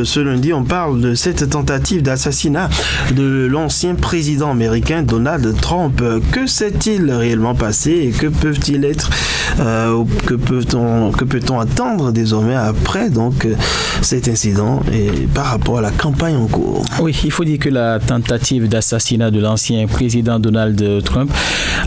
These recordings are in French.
Ce lundi, on parle de cette tentative d'assassinat de l'ancien président américain Donald Trump. Que s'est-il réellement passé et que peut-il être, que peut-on attendre désormais après donc cet incident et par rapport à la campagne en cours? Oui, il faut dire que la tentative d'assassinat de l'ancien président Donald Trump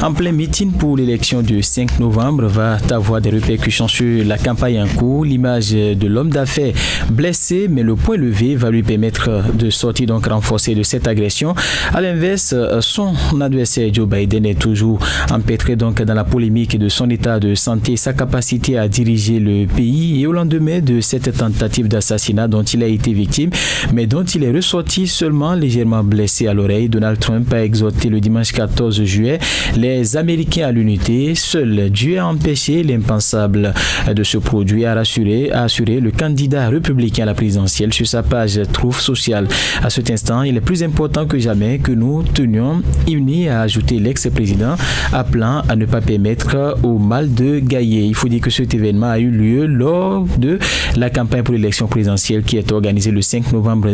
en plein meeting pour l'élection du 5 novembre va avoir des répercussions sur la campagne en cours. L'image de l'homme d'affaires blessé, mais le point levé va lui permettre de sortir donc renforcé de cette agression. À l'inverse, son adversaire Joe Biden est toujours empêtré donc dans la polémique de son état de santé et sa capacité à diriger le pays. Et au lendemain de cette tentative d'assassinat dont il a été victime, mais dont il est ressorti seulement légèrement blessé à l'oreille, Donald Trump a exhorté le dimanche 14 juillet les Américains à l'unité. Seul Dieu a empêché l'impensable de se produire, a assuré le candidat républicain à la présidentielle sur sa page Truth Social. À cet instant, il est plus important que jamais que nous tenions unis, a ajouté l'ex-président, appelant à ne pas permettre au mal de gagner. Il faut dire que cet événement a eu lieu lors de la campagne pour l'élection présidentielle qui est organisée le 5 novembre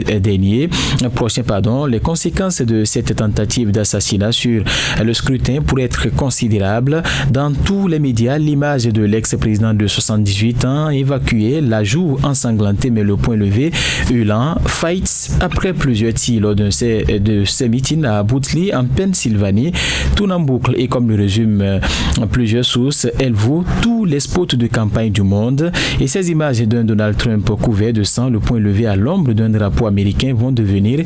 prochain. Les conséquences de cette tentative d'assassinat sur le scrutin pourraient être considérables. Dans tous les médias, l'image de l'ex-président de 78 ans évacué, la joue ensanglantée mais le point levé, hurlant « Fights » après plusieurs tirs lors de ces meetings à Bootley en Pennsylvanie. Tout en boucle et comme le résument plusieurs sources, elle vaut tous les spots de campagne du monde. Et ces images d'un Donald Trump couvert de sang, le point levé à l'ombre d'un drapeau américain vont devenir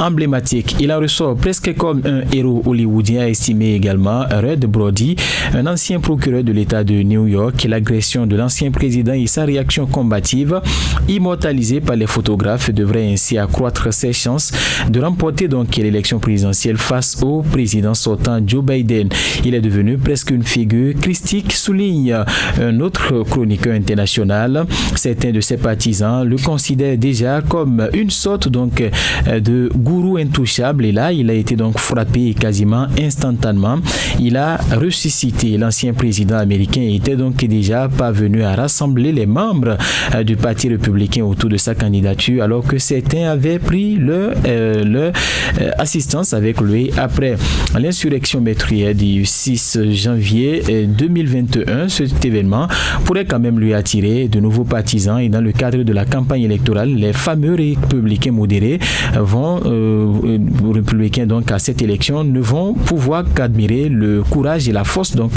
emblématiques. Il en ressort presque comme un héros hollywoodien, estimé également Red Brody, un ancien procureur de l'État de New York. L'agression de l'ancien président et sa réaction combative, immortalisée par les photographes, devrait ainsi accroître ses chances de remporter donc l'élection présidentielle face au président sortant Joe Biden. Il est devenu presque une figure christique, souligne un autre chroniqueur international. Certains de ses partisans le considèrent déjà comme une sorte donc de gourou intouchable, et là il a été donc frappé quasiment instantanément. Il a ressuscité. L'ancien président américain était donc déjà parvenu à rassembler les membres du Parti républicain autour de sa candidature, alors que certains avaient pris leur assistance avec lui après l'insurrection meurtrière du 6 janvier 2021. Cet événement pourrait quand même lui attirer de nouveaux partisans, et dans le cadre de la campagne électorale, les fameux républicains modérés républicains donc à cette élection ne vont pouvoir qu'admirer le courage et la force, donc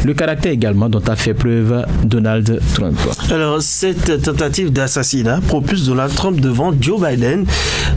le caractère également dont a fait preuve Donald Trump. Alors cette tentative d'assassinat propulse Donald Trump devant Joe Biden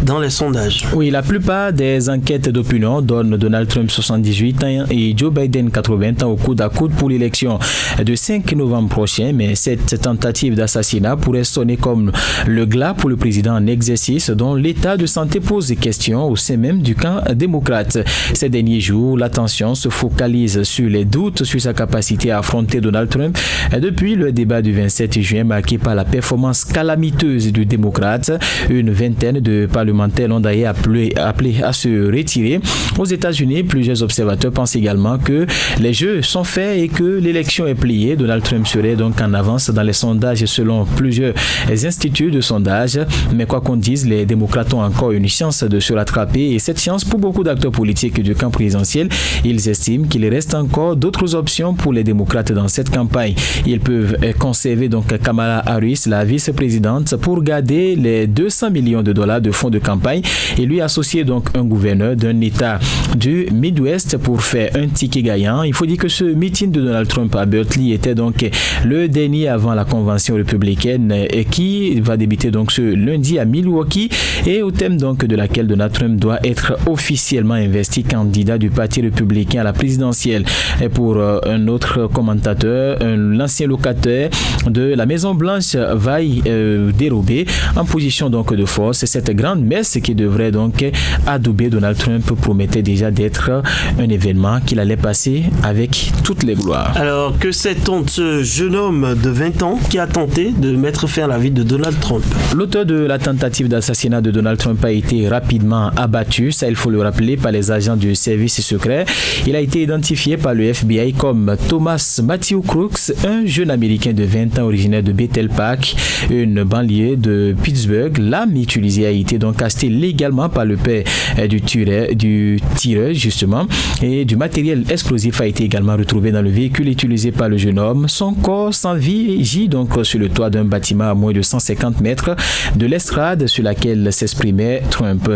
dans les sondages. Oui, la plupart des enquêtes d'opinion donnent Donald Trump 78 ans et Joe Biden 80 ans au coude à coude pour l'élection de 5 novembre prochain, mais cette tentative d'assassinat pourrait sonner comme le glas pour le président en exercice dont l'état de santé pose des questions au sein même du camp démocrate. Ces derniers jours, l'attention se focalise sur les doutes sur sa capacité à affronter Donald Trump depuis le débat du 27 juin marqué par la performance calamiteuse du démocrate. Une vingtaine de parlementaires l'ont d'ailleurs appelé à se retirer. Aux États-Unis, plusieurs observateurs pensent également que les jeux sont faits et que l'élection est pliée. Donald Trump serait donc en avance dans les sondages selon plusieurs instituts de sondage. Mais quoi qu'on dise, les démocrates ont encore une chance de se rattraper, et cette chance pour beaucoup d'acteurs politiques du camp présidentiel, ils estiment qu'il reste encore d'autres options pour les démocrates dans cette campagne. Ils peuvent conserver donc Kamala Harris, la vice-présidente, pour garder les 200 millions de dollars de fonds de campagne et lui associer donc un gouverneur d'un État du Midwest pour faire un ticket gagnant. Il faut dire que ce meeting de Donald Trump à Berkeley était donc le dernier avant la convention républicaine qui va débuter donc ce lundi à Milwaukee, et au thème donc de laquelle Donald Trump doit être officiellement investi candidat du Parti républicain à la présidentielle. Et pour un autre commentateur, l'ancien locataire de la Maison-Blanche va y dérober en position donc de force. Cette grande messe qui devrait donc adouber Donald Trump promettait déjà d'être un événement qu'il allait passer avec toutes les gloires. Alors, que sait-on de ce jeune homme de 20 ans qui a tenté de mettre fin à la vie de Donald Trump? L'auteur de la tentative d'assassinat de Donald Trump a été rapidement abattu, ça il faut le rappeler, par les agents du service secret. Il a été identifié par le FBI comme Thomas Matthew Crooks, un jeune américain de 20 ans originaire de Bethel Park, une banlieue de de Pittsburgh. L'arme utilisée a été donc achetée légalement par le père du tireur justement, et du matériel explosif a été également retrouvé dans le véhicule utilisé par le jeune homme. Son corps sans vie gît donc sur le toit d'un bâtiment à moins de 150 mètres de l'estrade sur laquelle s'exprimait Trump.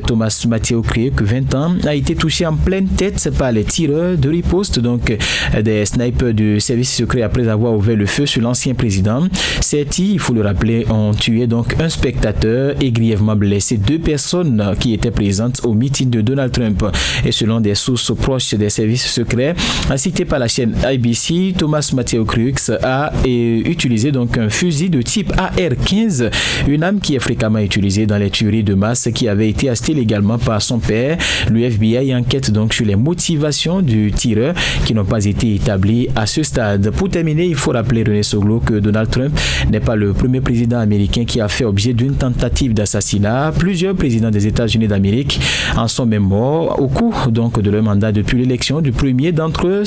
Thomas Matthew Crick, 20 ans, a été touché en pleine tête par les tireurs de riposte, donc des snipers du service secret, après avoir ouvert le feu sur l'ancien président. Ces tirs, il faut le rappeler, ont tué donc un spectateur et grièvement blessé 2 personnes qui étaient présentes au meeting de Donald Trump. Et selon des sources proches des services secrets citées par la chaîne ABC, Thomas Matthew Crick a utilisé donc un fusil de type AR-15, une arme qui est fréquemment utilisée dans les tueries de masse, qui avait été achetée légalement par son père. Le FBI enquête donc sur les motivations du tireur qui n'ont pas été établies à ce stade. Pour terminer, il faut rappeler, René Soglo, que Donald Trump n'est pas le premier président américain qui a fait objet d'une tentative d'assassinat. Plusieurs présidents des États-Unis d'Amérique en sont même morts au cours donc de leur mandat depuis l'élection du premier d'entre eux.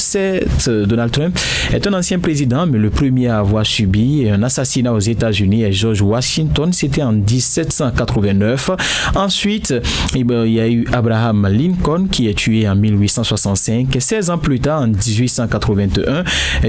Donald Trump est un ancien président, mais le premier à avoir subi un assassinat aux États-Unis est George Washington. C'était en 1789. Ensuite, il y a eu Abraham Lincoln qui est tué en 1865. 16 ans plus tard, en 1881,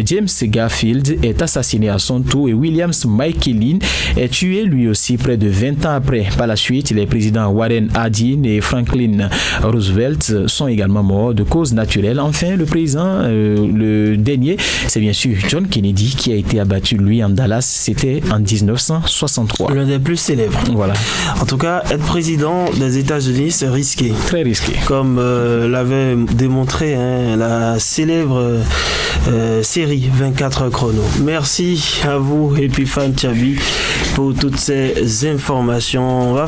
James Garfield est assassiné à son tour et William McKinley est tué lui aussi près de 20 ans après. Par la suite, les présidents Warren Harding et Franklin Roosevelt sont également morts de causes naturelles. Enfin, le dernier, c'est bien sûr John Kennedy qui a été abattu, lui, en Dallas. C'était en 1963. L'un des plus célèbres. Voilà. En tout cas, être président des États-Unis, c'est risqué. Très risqué. Comme l'avait démontré la célèbre série 24 chrono. Merci à vous, Epiphane Tchabi, pour toutes ces informations. On va